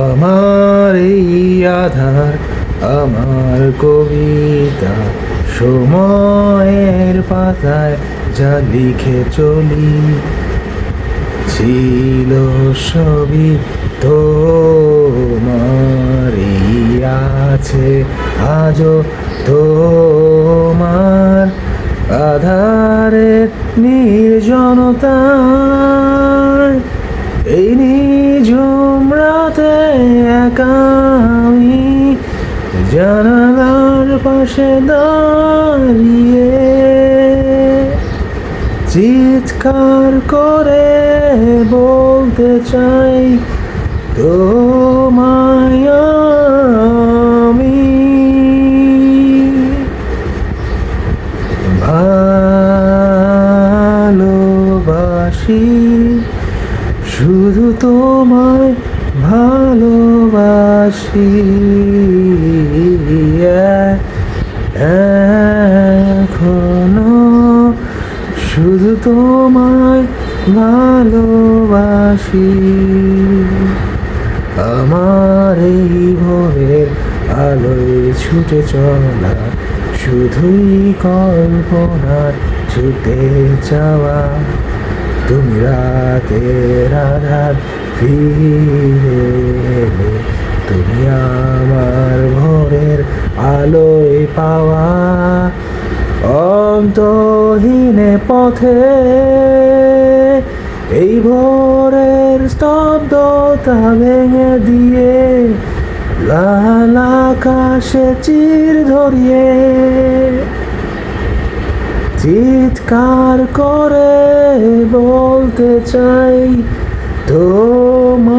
আমার এই আধার, আমার কবিতা, সময়ের পাতায় যা লিখে চলি, ছিল সবই তোমারই, আছে আজও তোমার। আধারের নির্জনতায় এই নিঝুম রাতে একা আমি জানালার পাশে দাঁড়িয়ে চিৎকার করে বলতে চাই তোমায় আমি ভালোবাসি, শুধু তোমায় ভালোবাসি। এখনো শুধু তোমায় ভালোবাসি। আমার এই ভোরের আলোয় ছুটে চলা শুধুই কল্পনার ছুটে যাওয়া, তুমি রাতের আধার ফিরে এলে, তুমি আমার ভোরের আলোয় পাওয়া। অন্তহীনে পথে এই ভোরের স্তব্ধতা ভেঙে দিয়ে লাল আকাশে চির ধরিয়ে চিৎকার করে বলতে চাই তোমায়